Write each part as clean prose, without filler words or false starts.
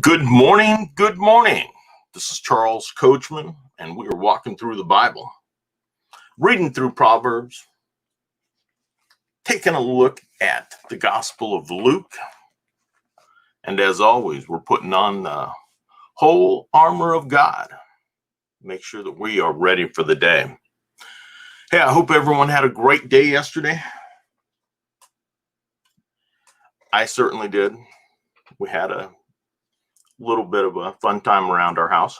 Good morning. Good morning. This is Charles Coachman, and we are walking through the Bible, reading through Proverbs, taking a look at the Gospel of Luke. And as always, we're putting on the whole armor of God. Make sure that we are ready for the day. Hey, I hope everyone had a great day yesterday. I certainly did. We had a little bit of a fun time around our house.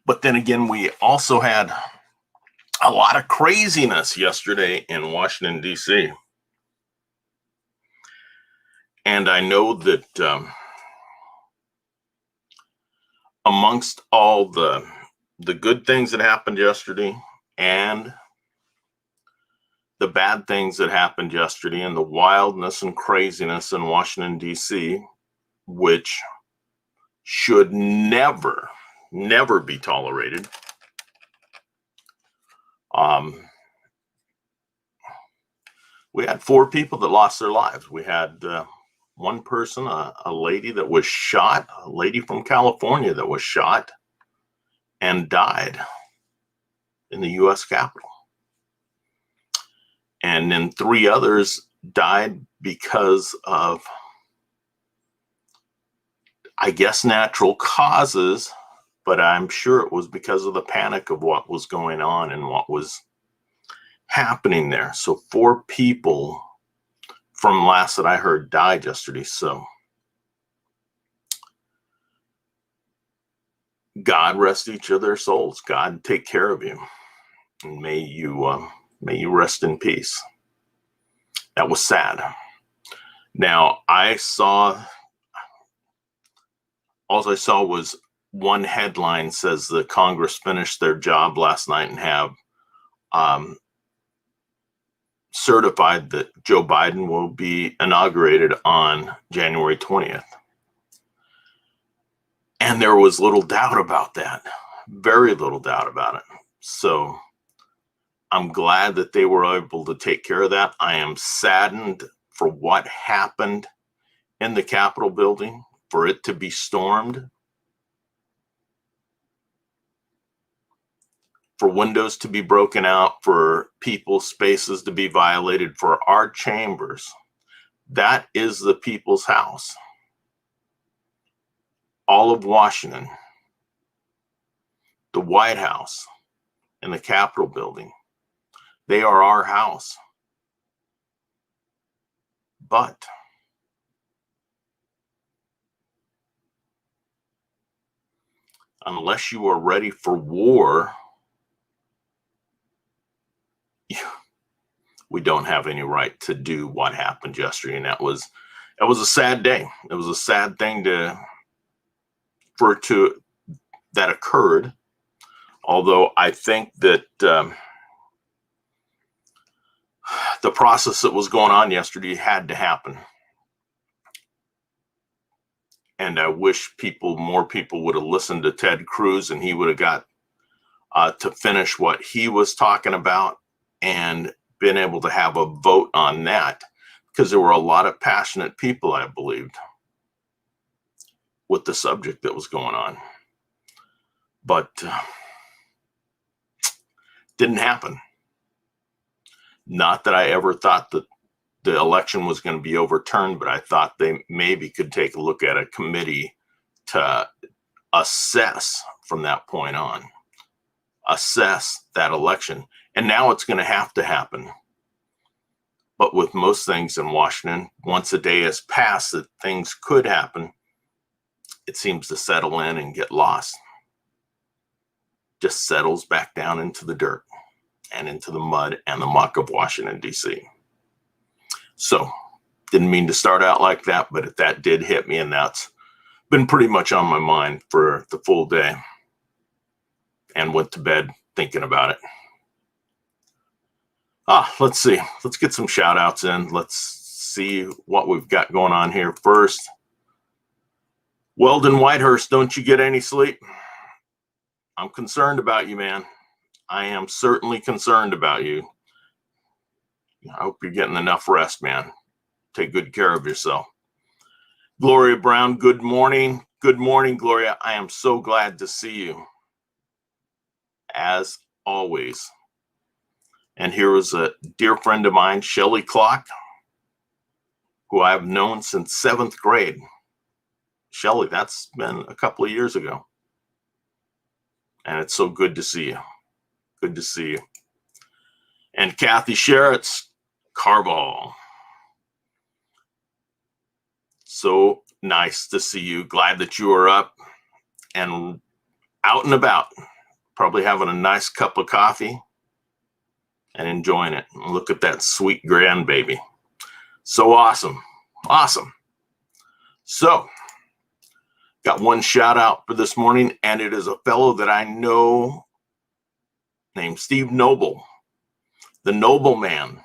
But then again, we also had a lot of craziness yesterday in Washington, D.C. And I know that amongst all the good things that happened yesterday and the bad things that happened yesterday and the wildness and craziness in Washington, D.C., which should never be tolerated. We had 4 people that lost their lives. We had one person, a lady that was shot, a lady from California that was shot and died in the U.S. Capitol. And then 3 others died because of, I guess, natural causes, but I'm sure it was because of the panic of what was going on and what was happening there. So 4 people from last that I heard died yesterday. So God rest each of their souls. God take care of you. And may you rest in peace. That was sad. Now, all I saw was one headline says the Congress finished their job last night and have certified that Joe Biden will be inaugurated on January 20th. And there was little doubt about that. Very little doubt about it. So I'm glad that they were able to take care of that. I am saddened for what happened in the Capitol building, for it to be stormed, for windows to be broken out, for people's spaces to be violated, for our chambers. That is the people's house. All of Washington, the White House, and the Capitol building. They are our house. But unless you are ready for war, we don't have any right to do what happened yesterday. And that was a sad day. It was a sad thing that occurred. Although I think that the process that was going on yesterday had to happen. And I wish more people would have listened to Ted Cruz, and he would have got to finish what he was talking about and been able to have a vote on that, because there were a lot of passionate people, I believed, with the subject that was going on. But didn't happen. Not that I ever thought that the election was going to be overturned, but I thought they maybe could take a look at a committee to assess from that point on, assess that election. And now it's going to have to happen. But with most things in Washington, once a day has passed that things could happen, it seems to settle in and get lost. Just settles back down into the dirt and into the mud and the muck of Washington, D.C. So didn't mean to start out like that, but that did hit me, and that's been pretty much on my mind for the full day, and went to bed thinking about it. Let's see. Let's get some shout outs in. Let's see what we've got going on here first. Weldon Whitehurst, don't you get any sleep? I'm concerned about you, man. I am certainly concerned about you. I hope you're getting enough rest, man. Take good care of yourself. Gloria Brown, good morning. Good morning, Gloria. I am so glad to see you, as always. And here was a dear friend of mine, Shelley Clock, who I've known since 7th grade. Shelley, that's been a couple of years ago. And it's so good to see you. Good to see you. And Kathy Sherritt's Carvall. So nice to see you. Glad that you are up and out and about. Probably having a nice cup of coffee and enjoying it. Look at that sweet grandbaby. So awesome. Awesome. So, got one shout out for this morning, and it is a fellow that I know named Steve Noble, the Noble Man.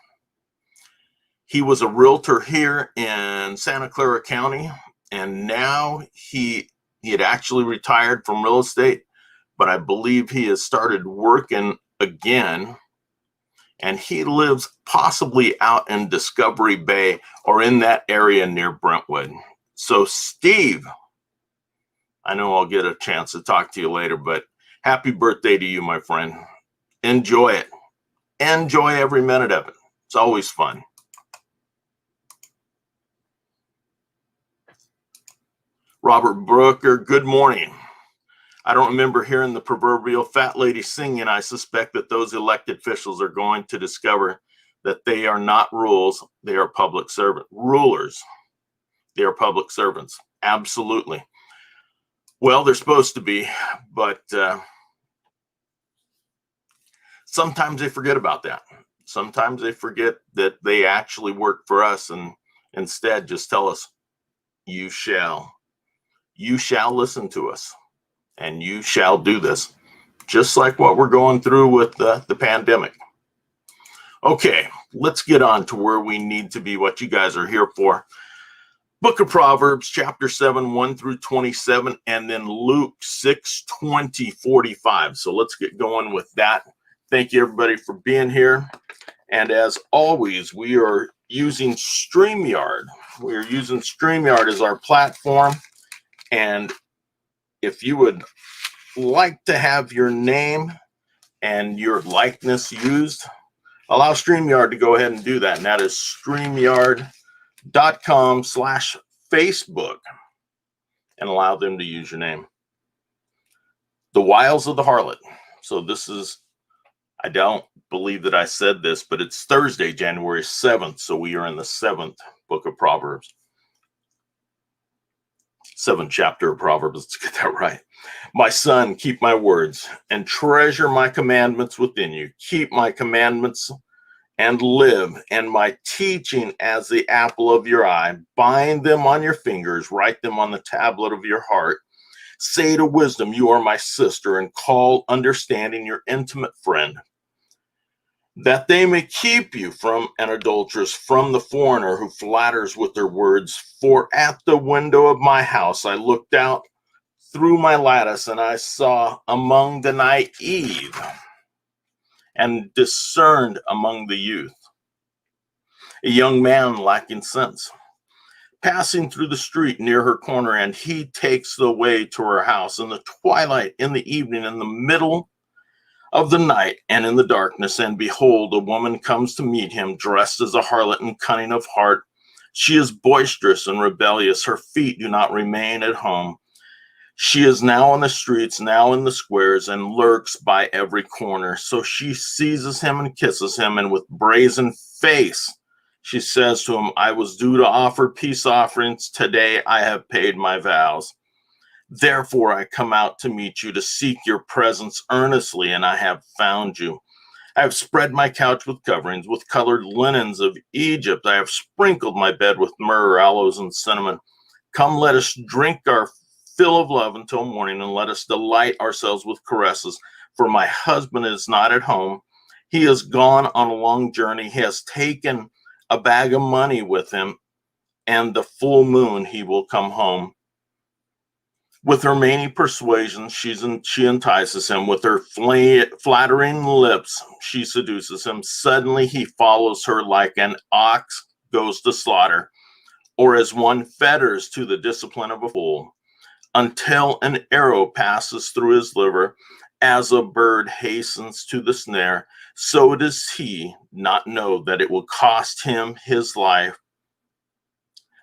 He was a realtor here in Santa Clara County, and now he had actually retired from real estate, but I believe he has started working again, and he lives possibly out in Discovery Bay or in that area near Brentwood. So Steve, I know I'll get a chance to talk to you later, but happy birthday to you, my friend. Enjoy it. Enjoy every minute of it. It's always fun. Robert Brooker, good morning. I don't remember hearing the proverbial fat lady singing. I suspect that those elected officials are going to discover that they are not rules. They are public servant rulers. They are public servants. Absolutely. Well, they're supposed to be, but sometimes they forget about that. Sometimes they forget that they actually work for us and instead just tell us, you shall listen to us and you shall do this. Just like what we're going through with the pandemic. Okay, let's get on to where we need to be, what you guys are here for. Book of Proverbs, chapter 7, 1 through 27, and then Luke 6, 20, 45. So let's get going with that. Thank you, everybody, for being here. And as always, we are using StreamYard. We are using StreamYard as our platform. And if you would like to have your name and your likeness used, allow StreamYard to go ahead and do that. And that is StreamYard.com/Facebook, and allow them to use your name. The Wiles of the Harlot. So this is, I don't believe that I said this, but it's Thursday, January 7th. So we are in the 7th book of Proverbs. 7th chapter of Proverbs. Let's get that right. My son, keep my words and treasure my commandments within you. Keep my commandments and live, and my teaching as the apple of your eye. Bind them on your fingers, write them on the tablet of your heart. Say to wisdom, you are my sister, and call understanding your intimate friend, that they may keep you from an adulteress, from the foreigner who flatters with their words. For at the window of my house I looked out through my lattice, and I saw among the naive and discerned among the youth a young man lacking sense, passing through the street near her corner, and he takes the way to her house in the twilight, in the evening, in the middle of the night, and in the darkness. And behold, a woman comes to meet him, dressed as a harlot and cunning of heart. She is boisterous and rebellious. Her feet do not remain at home. She is now on the streets, now in the squares, and lurks by every corner. So she seizes him and kisses him, and with brazen face she says to him, I was due to offer peace offerings. Today I have paid my vows. Therefore I come out to meet you, to seek your presence earnestly, and I have found you. I have spread my couch with coverings, with colored linens of Egypt. I have sprinkled my bed with myrrh, aloes, and cinnamon. Come, let us drink our fill of love until morning, and let us delight ourselves with caresses. For my husband is not at home. He has gone on a long journey. He has taken a bag of money with him, and the full moon he will come home. With her many persuasions, she entices him. With her flattering lips, she seduces him. Suddenly he follows her like an ox goes to slaughter, or as one fetters to the discipline of a fool, until an arrow passes through his liver, as a bird hastens to the snare, so does he not know that it will cost him his life.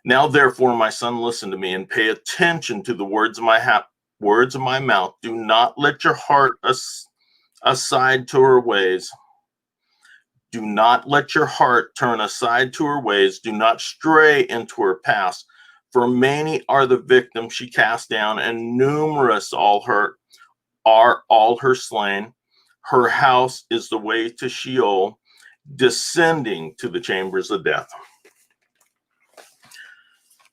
Now, therefore, my son, listen to me and pay attention to the words of my mouth. Do not let your heart aside to her ways. Do not let your heart turn aside to her ways. Do not stray into her paths. For many are the victims she cast down, and numerous are all her slain. Her house is the way to Sheol, descending to the chambers of death.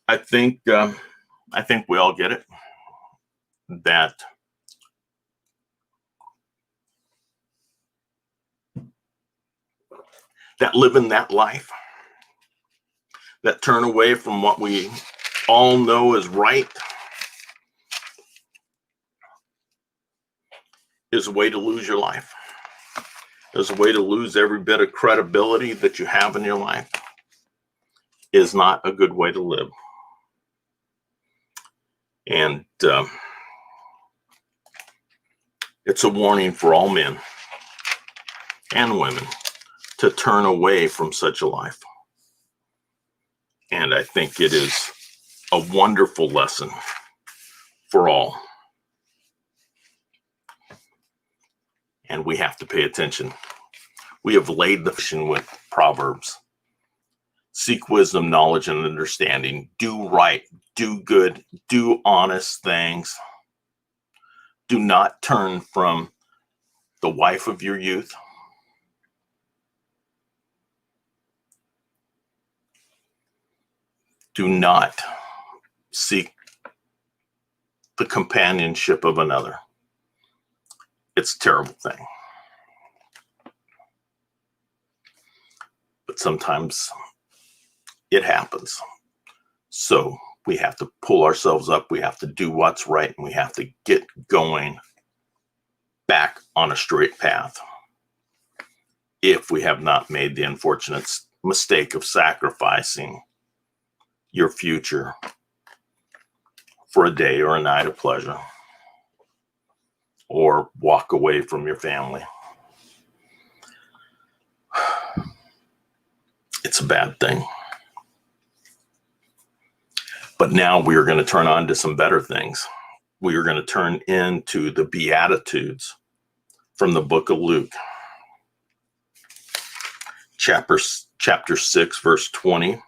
I think we all get it. That living that life, that turn away from what we all know is right, is a way to lose your life. Is a way to lose every bit of credibility that you have in your life. Is not a good way to live. And it's a warning for all men and women to turn away from such a life. And I think it is a wonderful lesson for all. And we have to pay attention. We have laid the foundation with Proverbs. Seek wisdom, knowledge, and understanding. Do right, do good, do honest things. Do not turn from the wife of your youth. Do not seek the companionship of another. It's a terrible thing. But sometimes it happens. So we have to pull ourselves up. We have to do what's right, and we have to get going back on a straight path. If we have not made the unfortunate mistake of sacrificing your future for a day or a night of pleasure, or walk away from your family. It's a bad thing. But now we are going to turn on to some better things. We are going to turn into the Beatitudes from the book of Luke. Chapter 6, verse 20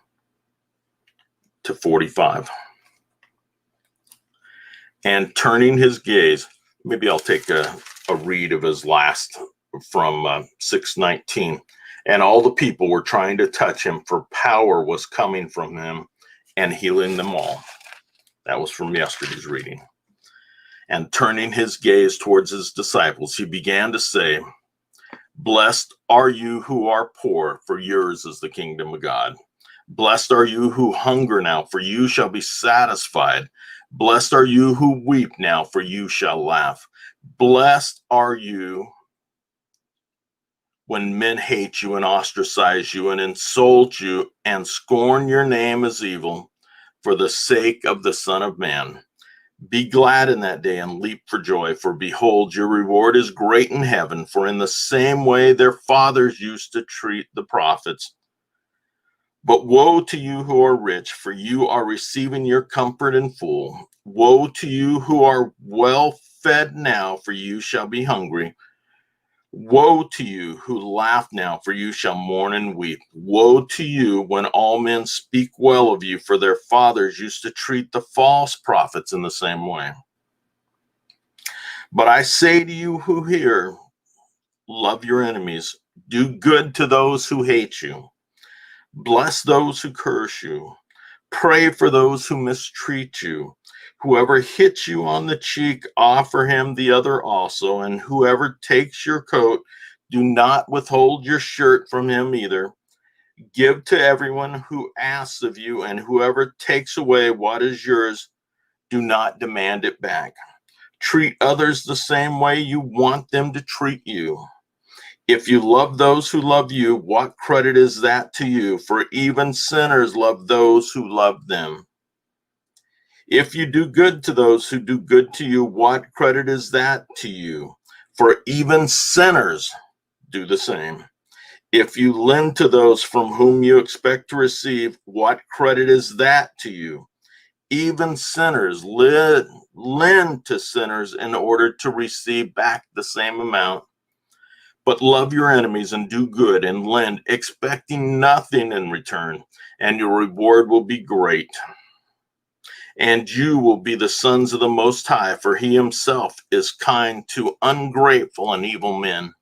to 45. And turning his gaze, maybe I'll take a read of his last from 6:19. And all the people were trying to touch him, for power was coming from him and healing them all. That was from yesterday's reading. And turning his gaze towards his disciples, he began to say, Blessed are you who are poor, for yours is the kingdom of God. Blessed are you who hunger now, for you shall be satisfied. Blessed are you who weep now, for you shall laugh. Blessed are you when men hate you and ostracize you and insult you and scorn your name as evil for the sake of the Son of Man. Be glad in that day and leap for joy, for behold, your reward is great in heaven, for in the same way their fathers used to treat the prophets. But woe to you who are rich, for you are receiving your comfort in full. Woe to you who are well fed now, for you shall be hungry. Woe to you who laugh now, for you shall mourn and weep. Woe to you when all men speak well of you, for their fathers used to treat the false prophets in the same way. But I say to you who hear, love your enemies, do good to those who hate you, bless those who curse you, pray for those who mistreat you. Whoever hits you on the cheek, offer him the other also. And whoever takes your coat, do not withhold your shirt from him either. Give to everyone who asks of you, and whoever takes away what is yours, do not demand it back. Treat others the same way you want them to treat you. If you love those who love you, what credit is that to you? For even sinners love those who love them. If you do good to those who do good to you, what credit is that to you? For even sinners do the same. If you lend to those from whom you expect to receive, what credit is that to you? Even sinners lend to sinners in order to receive back the same amount. But love your enemies and do good and lend, expecting nothing in return, and your reward will be great. And you will be the sons of the Most High, for he himself is kind to ungrateful and evil men.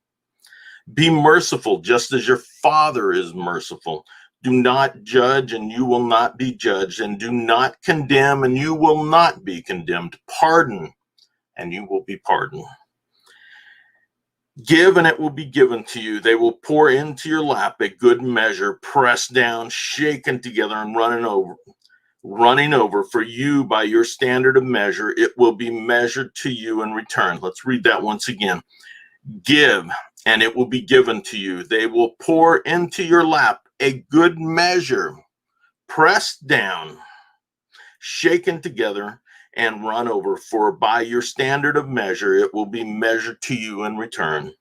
Be merciful, just as your Father is merciful. Do not judge, and you will not be judged. And do not condemn, and you will not be condemned. Pardon, and you will be pardoned. Give, and it will be given to you. They will pour into your lap a good measure, pressed down, shaken together, and running over. For you, by your standard of measure, it will be measured to you in return. Let's read that once again. Give, and it will be given to you. They will pour into your lap a good measure, pressed down, shaken together, and run over. For by your standard of measure, it will be measured to you in return.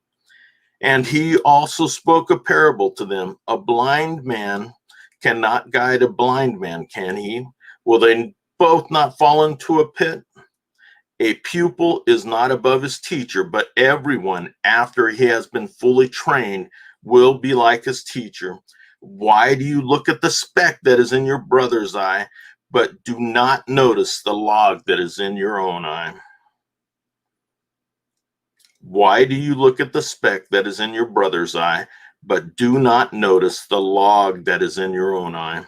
And he also spoke a parable to them. A blind man cannot guide a blind man, can he? Will they both not fall into a pit? A pupil is not above his teacher, but everyone, after he has been fully trained, will be like his teacher. Why do you look at the speck that is in your brother's eye, but do not notice the log that is in your own eye? Why do you look at the speck that is in your brother's eye, but do not notice the log that is in your own eye?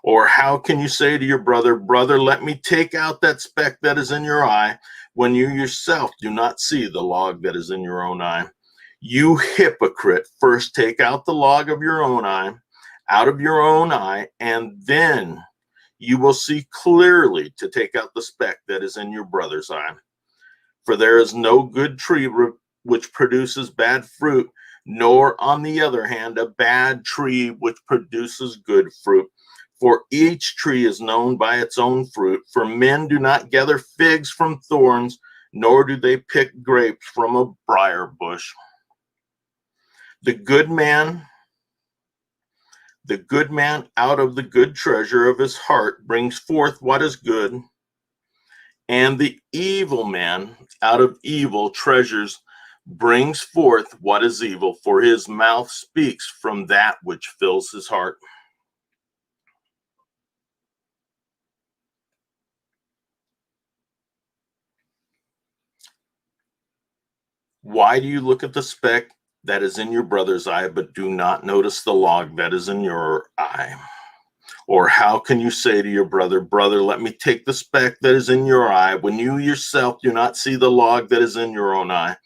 Or how can you say to your brother, brother, let me take out that speck that is in your eye, when you yourself do not see the log that is in your own eye? You hypocrite, first take out the log of your own eye, out of your own eye, and then you will see clearly to take out the speck that is in your brother's eye. For there is no good tree which produces bad fruit, nor, on the other hand, a bad tree which produces good fruit. For each tree is known by its own fruit. For men do not gather figs from thorns, nor do they pick grapes from a briar bush. The good man out of the good treasure of his heart brings forth what is good, and the evil man out of evil treasures brings forth what is evil, for his mouth speaks from that which fills his heart. Why do you look at the speck that is in your brother's eye, but do not notice the log that is in your eye? Or how can you say to your brother, brother, let me take the speck that is in your eye, when you yourself do not see the log that is in your own eye?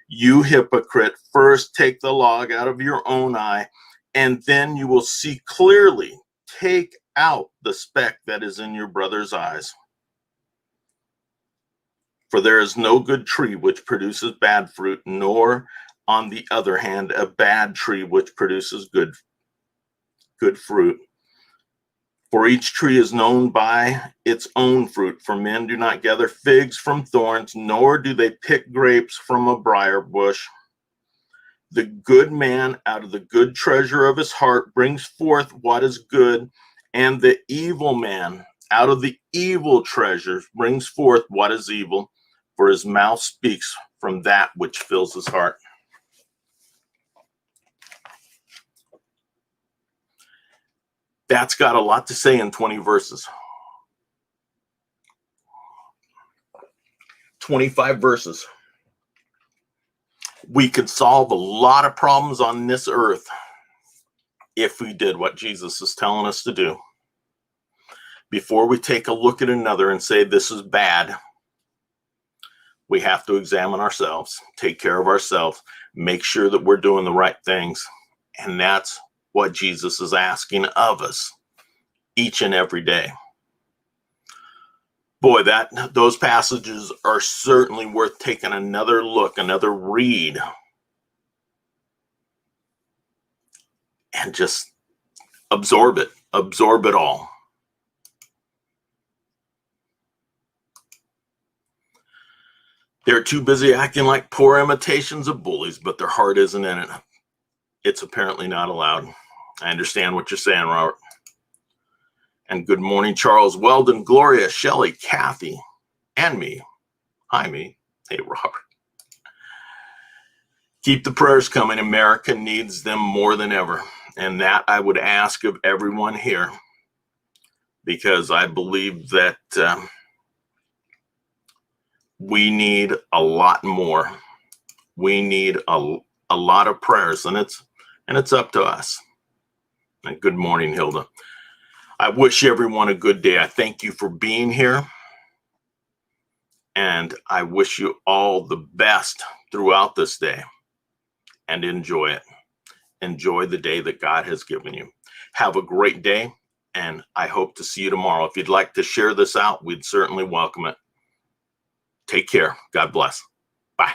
You hypocrite, first take the log out of your own eye, and then you will see clearly. Take out the speck that is in your brother's eyes. For there is no good tree which produces bad fruit, nor, on the other hand, a bad tree which produces good fruit. For each tree is known by its own fruit. For men do not gather figs from thorns, nor do they pick grapes from a briar bush. The good man out of the good treasure of his heart brings forth what is good, and the evil man out of the evil treasure brings forth what is evil, for his mouth speaks from that which fills his heart. That's got a lot to say in 20 verses. 25 verses. We could solve a lot of problems on this earth if we did what Jesus is telling us to do. Before we take a look at another and say this is bad, we have to examine ourselves, take care of ourselves, make sure that we're doing the right things. And that's what Jesus is asking of us each and every day. Boy, those passages are certainly worth taking another look, another read. and just absorb it all. They're too busy acting like poor imitations of bullies, but their heart isn't in it. It's apparently not allowed. I understand what you're saying, Robert. And good morning, Charles, Weldon, Gloria, Shelley, Kathy, and me. Hi, me. Hey, Robert. Keep the prayers coming. America needs them more than ever. And that I would ask of everyone here, because I believe that we need a lot more. We need a lot of prayers, and it's up to us. And good morning, Hilda. I wish everyone a good day. I thank you for being here, and I wish you all the best throughout this day, and enjoy it. Enjoy the day that God has given you. Have a great day, and I hope to see you tomorrow. If you'd like to share this out, we'd certainly welcome it. Take care. God bless. Bye.